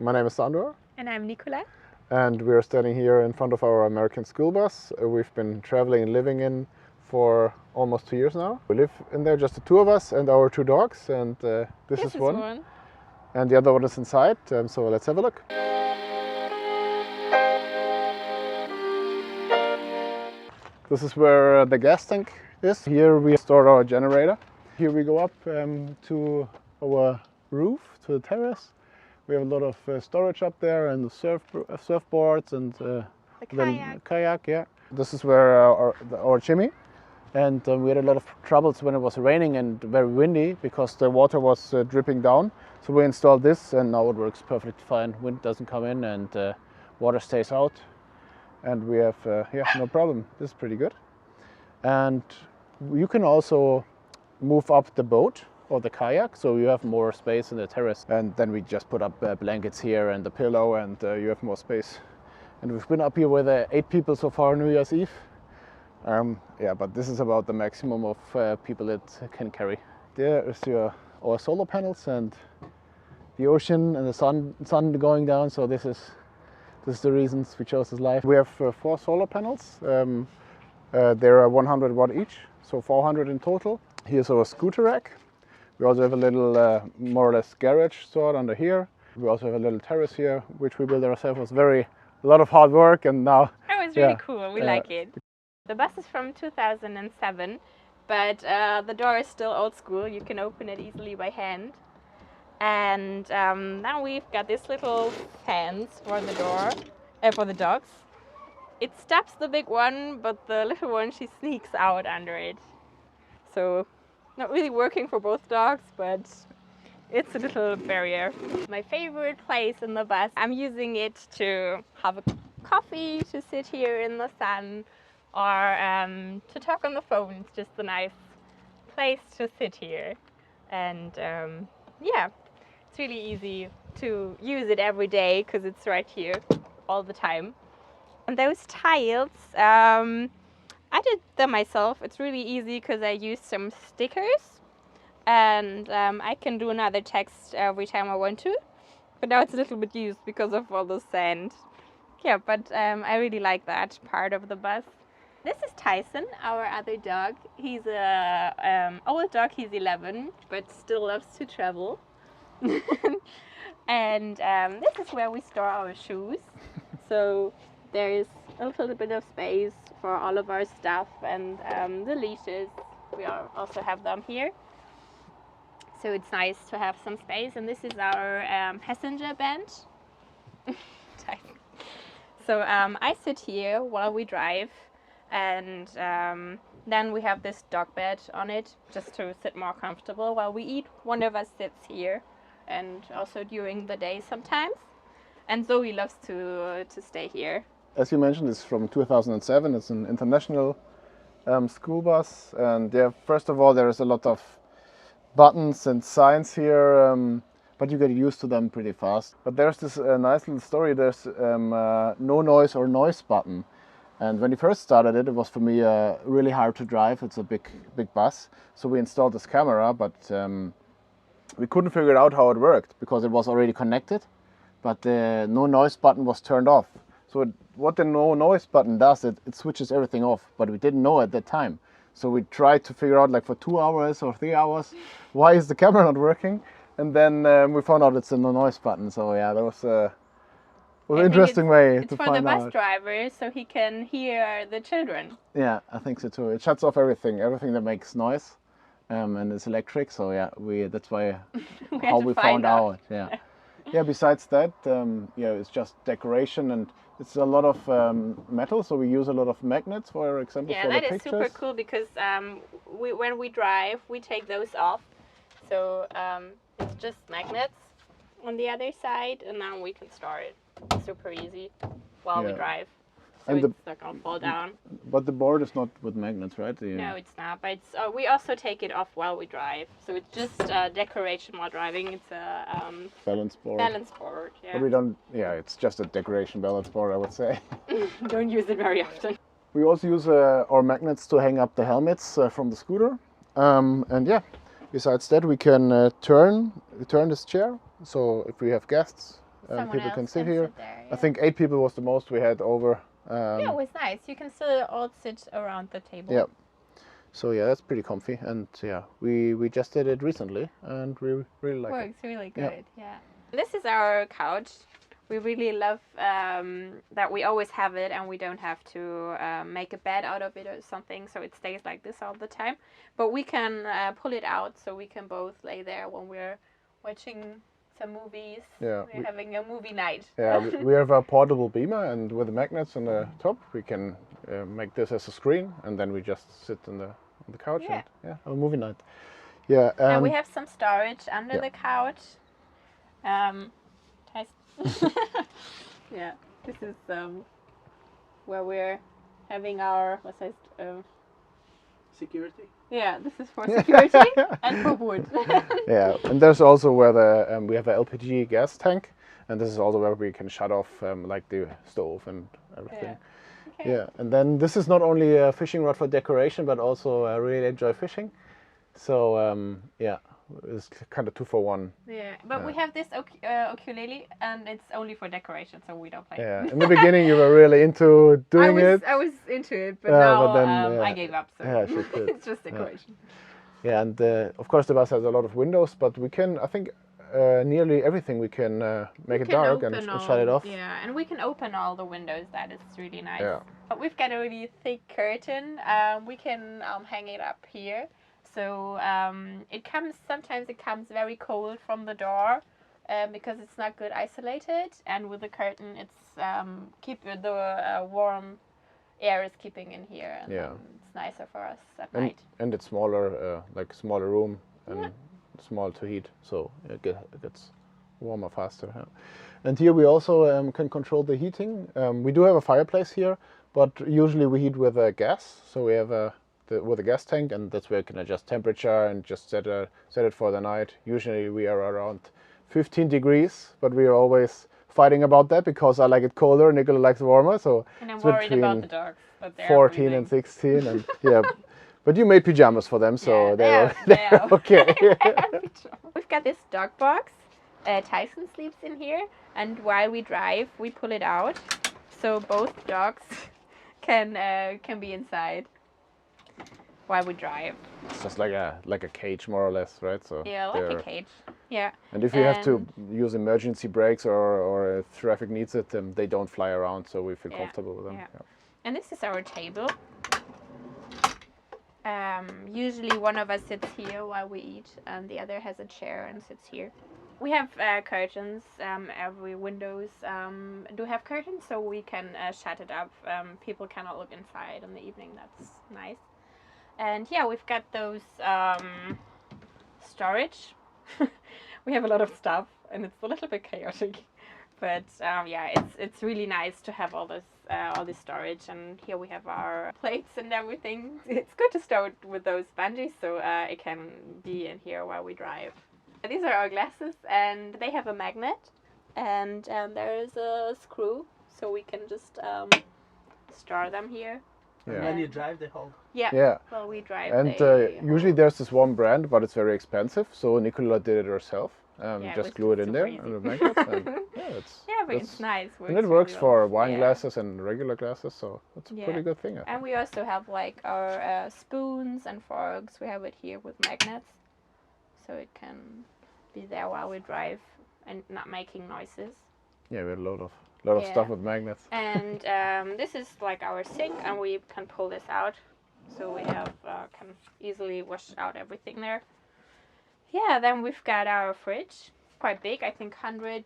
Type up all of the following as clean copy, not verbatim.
My name is Sandor, And I'm Nikola. and we're standing here in front of our American school bus. We've been traveling and living in for almost 2 years now. We live in there, just the two of us and our two dogs, and this is one. And the other one is inside, so let's have a look. This is where the gas tank is. Here we store our generator. Here we go up to our roof, to the terrace. We have a lot of storage up there, and the surfboards and The kayak. Yeah. This is where our chimney. And we had a lot of troubles when it was raining and very windy because the water was dripping down. So we installed this, and now it works perfectly fine. Wind doesn't come in, and water stays out. And we have no problem. This is pretty good. And you can also move up the boat or the kayak, so you have more space in the terrace. And then we just put up blankets here and the pillow, and you have more space. And we've been up here with 8 people so far on New Year's Eve. But this is about the maximum of people it can carry. There is our solar panels and the ocean and the sun going down. So this is the reasons we chose this life. We have 4 solar panels. They're 100 watt each, so 400 in total. Here's our scooter rack. We also have a little more or less garage stored under here. We also have a little terrace here, which we built ourselves. It was a lot of hard work, and now It was really cool. We like it. The bus is from 2007, but the door is still old school. You can open it easily by hand. And now we've got this little fence for the door, for the dogs. It stops the big one, but the little one, she sneaks out under it. So not really working for both dogs, but it's a little barrier. My favorite place in the bus, I'm using it to have a coffee, to sit here in the sun, or to talk on the phone. It's just a nice place to sit here. And it's really easy to use it every day because it's right here all the time. And those tiles, I did them myself. It's really easy because I used some stickers, and I can do another text every time I want to. But now it's a little bit used because of all the sand. Yeah, but I really like that part of the bus. This is Tyson, our other dog. He's a old dog. He's 11, but still loves to travel. And this is where we store our shoes. So there is a little bit of space for all of our stuff, and the leashes. We also have them here. So it's nice to have some space. And this is our passenger bench. So I sit here while we drive, and then we have this dog bed on it just to sit more comfortable while we eat. One of us sits here, and also during the day sometimes. And Zoe loves to stay here. As you mentioned, it's from 2007. It's an international school bus, and first of all, there is a lot of buttons and signs here, but you get used to them pretty fast. But there's this nice little story. There's no noise or noise button, and when we first started it was for me really hard to drive. It's a big bus, so we installed this camera, but we couldn't figure out how it worked because it was already connected, but the no noise button was turned off. So what the no noise button does, it switches everything off, but we didn't know at that time. So we tried to figure out, like, for 2 hours or 3 hours, why is the camera not working? And then we found out it's a no noise button. So yeah, that was an interesting way to find out. It's for the bus driver, so he can hear the children. Yeah, I think so too. It shuts off everything that makes noise, and it's electric. So yeah, that's why how we found out. Yeah. Yeah. Besides that, it's just decoration, and it's a lot of metal. So we use a lot of magnets, for example, for the pictures. Yeah, that is super cool because when we drive, we take those off. So it's just magnets on the other side, and now we can store it super easy while we drive. So it's not gonna fall down. But the board is not with magnets, right? No, it's not. But we also take it off while we drive. So it's just decoration while driving. It's a balance board. Balance board, yeah. But we don't. Yeah, it's just a decoration balance board, I would say. Don't use it very often. We also use our magnets to hang up the helmets from the scooter. Besides that, we can turn this chair. So if we have guests, people can sit can here. sit there, I think 8 people was the most we had over. Yeah, it was nice. You can still all sit around the table. Yeah. So yeah, that's pretty comfy, and yeah, we just did it recently, and we really like it. Works really good. Yeah. This is our couch. We really love that we always have it, and we don't have to make a bed out of it or something, so it stays like this all the time. But we can pull it out, so we can both lay there when we're watching some movies. Yeah, we're having a movie night. Yeah, we have a portable beamer, and with the magnets on the top, we can make this as a screen, and then we just sit on the couch and have a movie night. Yeah, and we have some storage under the couch. Yeah, this is where we're having our security. Yeah, this is for security and for wood. Yeah, and there's also where the we have a LPG gas tank, and this is also where we can shut off like the stove and everything. Yeah. Okay. Yeah, and then this is not only a fishing rod for decoration, but also I really enjoy fishing. So yeah, it's kind of 2 for 1. Yeah, but we have this ukulele, and it's only for decoration, so we don't play. Yeah, in the beginning you were really into doing it. I was into it, but now but then, I gave up. So it's just decoration. Yeah, and of course the bus has a lot of windows, but we can, I think, nearly everything we can make it dark and shut it off. Yeah, and we can open all the windows. That is really nice. Yeah. But we've got a really thick curtain. We can hang it up here. So sometimes it comes very cold from the door because it's not good isolated, and with the curtain it's keep the warm air is keeping in here, and it's nicer for us at night. And it's smaller, like smaller room and small to heat, so it gets warmer faster. Yeah. And here we also can control the heating. We do have a fireplace here, but usually we heat with gas, so we have with a gas tank, and that's where you can adjust temperature and just set it for the night. Usually we are around 15 degrees, but we are always fighting about that because I like it colder, Nikola likes warmer, so and I'm worried about the dogs, but they're 14 and 16, and yeah. But you made pajamas for them, so they're okay. We've got this dog box. Tyson sleeps in here, and while we drive, we pull it out, so both dogs can be inside while we drive. It's just like a cage, more or less, right? So yeah, like a cage. Yeah. And if you have to use emergency brakes or traffic needs it, they don't fly around, so we feel comfortable with them. Yeah. And this is our table. Usually one of us sits here while we eat, and the other has a chair and sits here. We have curtains. Every windows do have curtains, so we can shut it up. People cannot look inside in the evening. That's nice. And yeah, we've got those storage. We have a lot of stuff, and it's a little bit chaotic. But yeah, it's really nice to have all this storage. And here we have our plates and everything. It's good to start with those bungees, so it can be in here while we drive. These are our glasses, and they have a magnet, and there is a screw, so we can just store them here. Yeah. When you drive, they hold. Yeah. Well, we drive. And usually there's this one brand, but it's very expensive. So Nikola did it herself. Just glue it in there and the magnet. And, but it's nice. And it works for wine glasses and regular glasses, so it's a pretty good thing. And we also have like our spoons and forks. We have it here with magnets, so it can be there while we drive and not making noises. Yeah, we had a lot of stuff with magnets. And this is like our sink, and we can pull this out, so we have can easily wash out everything there. Yeah, then we've got our fridge, quite big, I think 100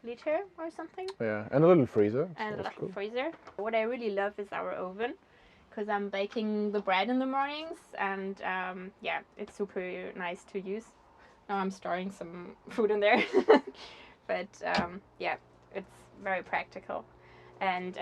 liter or something. Yeah, and a little freezer. And a little freezer. What I really love is our oven, because I'm baking the bread in the mornings, and yeah, it's super nice to use. Now I'm storing some food in there, but yeah, it's very practical. And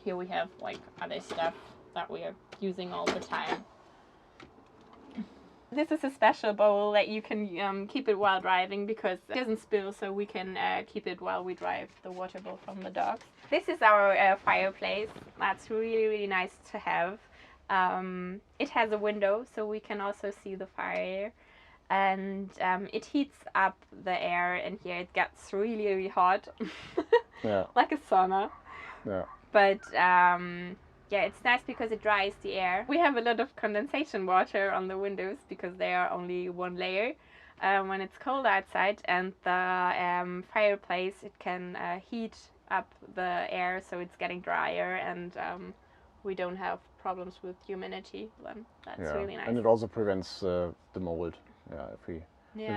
here we have like other stuff that we are using all the time. This is a special bowl that you can keep it while driving, because it doesn't spill, so we can keep it while we drive, the water bowl from the dogs. This is our fireplace. That's really, really nice to have. It has a window, so we can also see the fire. and it heats up the air, and here it gets really, really hot, Yeah. like a sauna. Yeah. But yeah, it's nice because it dries the air. We have a lot of condensation water on the windows because they are only one layer when it's cold outside, and the fireplace, it can heat up the air so it's getting drier, and we don't have problems with humidity then. That's really nice. And it also prevents the mold. Yeah, if we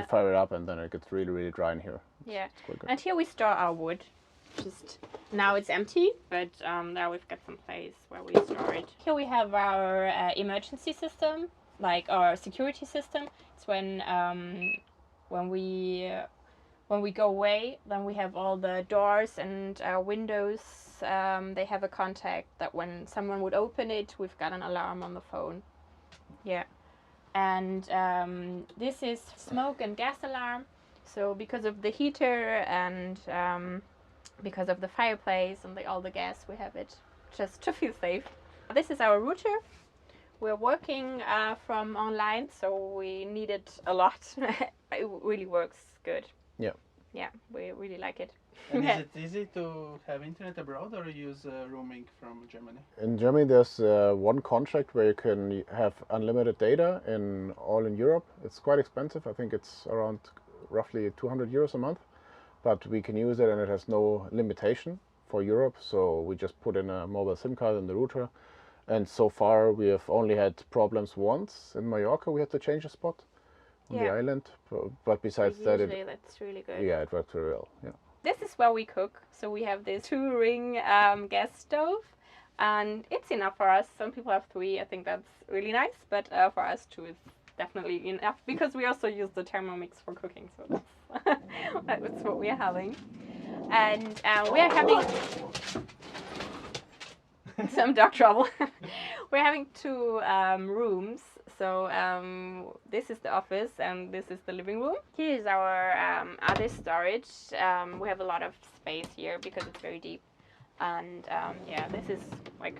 fire it up and then it gets really, really dry in here. Yeah, it's quite good. And here we store our wood. Just now it's empty, but there we've got some place where we store it. Here we have our emergency system, like our security system. It's when we go away, then we have all the doors and windows. They have a contact that when someone would open it, we've got an alarm on the phone. Yeah. And this is smoke and gas alarm. So because of the heater and because of the fireplace and all the gas, we have it just to feel safe. This is our router. We're working from online, so we need it a lot. It really works good. Yeah. Yeah, we really like it. And is it easy to have internet abroad, or use roaming from Germany? In Germany, there's one contract where you can have unlimited data all in Europe. It's quite expensive. I think it's around roughly 200 euros a month. But we can use it, and it has no limitation for Europe. So we just put in a mobile SIM card in the router. And so far, we have only had problems once. In Mallorca, we had to change a spot on the island. But besides that, that's really good. Yeah, it worked very well. Yeah. This is where we cook. So we have this 2-ring gas stove, and it's enough for us. Some people have 3. I think that's really nice. But for us 2 is definitely enough, because we also use the Thermomix for cooking. So that's what we're having. And we're having some dog trouble. We're having 2 rooms. So this is the office and this is the living room. Here is our other storage. We have a lot of space here because it's very deep. And yeah, this is like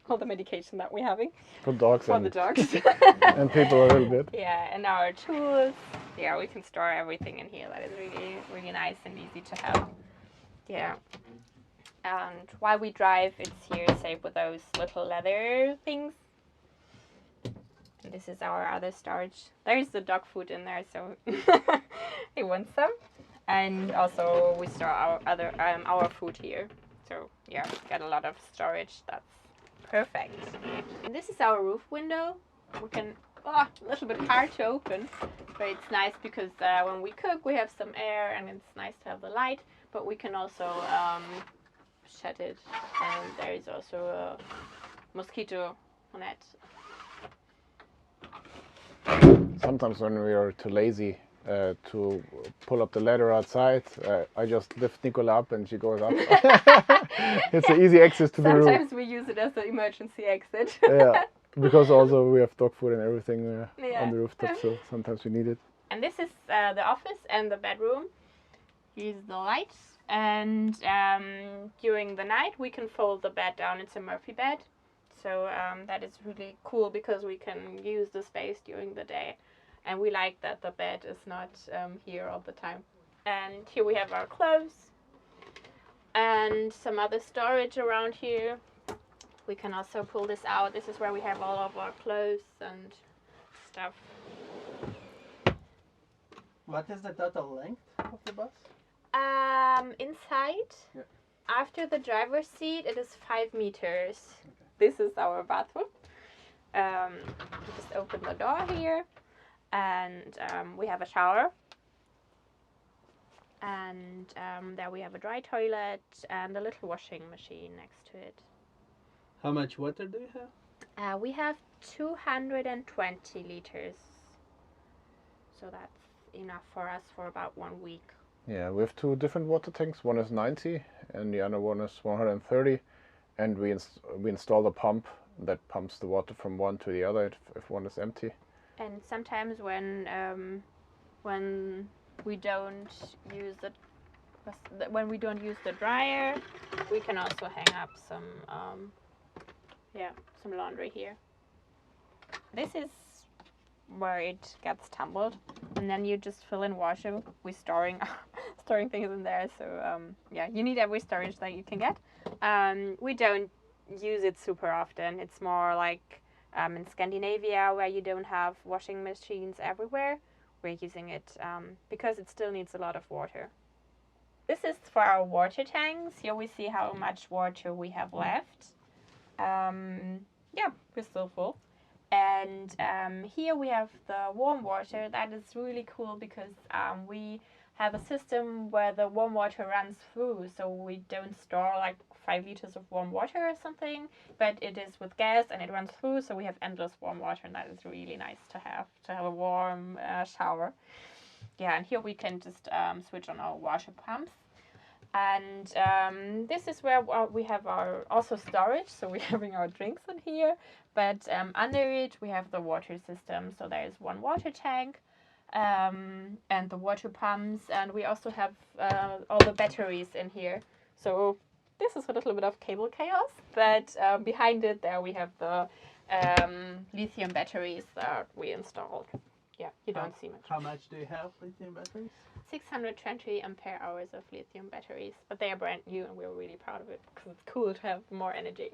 all the medication that we're having. For dogs. For the dogs. And people a little bit. Yeah, and our tools. Yeah, we can store everything in here. That is really, really nice and easy to have. Yeah. And while we drive, it's here safe with those little leather things. And this is our other storage. There's the dog food in there, so he wants some. And also we store our food here. So yeah, got a lot of storage. That's perfect. And this is our roof window. We can, a little bit hard to open, but it's nice because when we cook, we have some air, and it's nice to have the light. But we can also shut it, and there is also a mosquito net. Sometimes when we are too lazy to pull up the ladder outside, I just lift Nikola up and she goes up. It's an easy access to the room. Sometimes we use it as an emergency exit. Yeah, because also we have dog food and everything on the rooftop, so sometimes we need it. And this is the office and the bedroom. Here's the lights. And during the night we can fold the bed down. It's a Murphy bed. So that is really cool because we can use the space during the day. And we like that the bed is not here all the time. And here we have our clothes and some other storage around here. We can also pull this out. This is where we have all of our clothes and stuff. What is the total length of the bus? Inside, after the driver's seat, it is 5 meters. Okay. This is our bathroom. We just open the door here, and we have a shower. And there we have a dry toilet and a little washing machine next to it. How much water do you have? We have 220 liters. So that's enough for us for about 1 week. Yeah, we have 2 different water tanks. One is 90 and the other one is 130. And we install a pump that pumps the water from one to the other if one is empty. And sometimes when we don't use the dryer, we can also hang up some laundry here. This is where it gets tumbled, and then you just fill in water. We're storing storing things in there, so yeah, you need every storage that you can get. We don't use it super often. It's more like in Scandinavia, where you don't have washing machines everywhere. We're using it because it still needs a lot of water. This is for our water tanks. Here we see how much water we have left. Yeah, we're still full. And here we have the warm water. That is really cool because we have a system where the warm water runs through. So we don't store like 5 liters of warm water or something, but it is with gas and it runs through. So we have endless warm water, and that is really nice to have a warm shower. Yeah, and here we can just switch on our water pumps. And this is where we have our also storage, so we're having our drinks in here, but under it we have the water system. So there is one water tank and the water pumps, and we also have all the batteries in here. So this is a little bit of cable chaos, but behind it there we have the lithium batteries that we installed. Yeah, you don't see much. How much do you have lithium batteries? 620 ampere hours of lithium batteries, but they are brand new and we're really proud of it because it's cool to have more energy.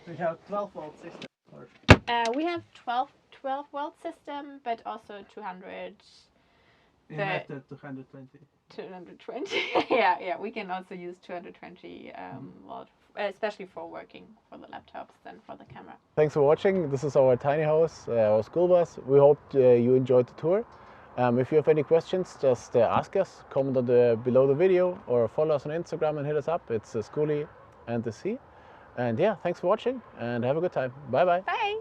We have 12-volt system. Or We have 12-volt system, but also 200. inverted 220. 220. yeah, we can also use 220 volt, especially for working for the laptops and for the camera. Thanks for watching. This is our tiny house, our school bus. We hope you enjoyed the tour. If you have any questions, just ask us, comment on below the video, or follow us on Instagram and hit us up. It's Schoolie and the Sea. And yeah, thanks for watching and have a good time. Bye bye. Bye!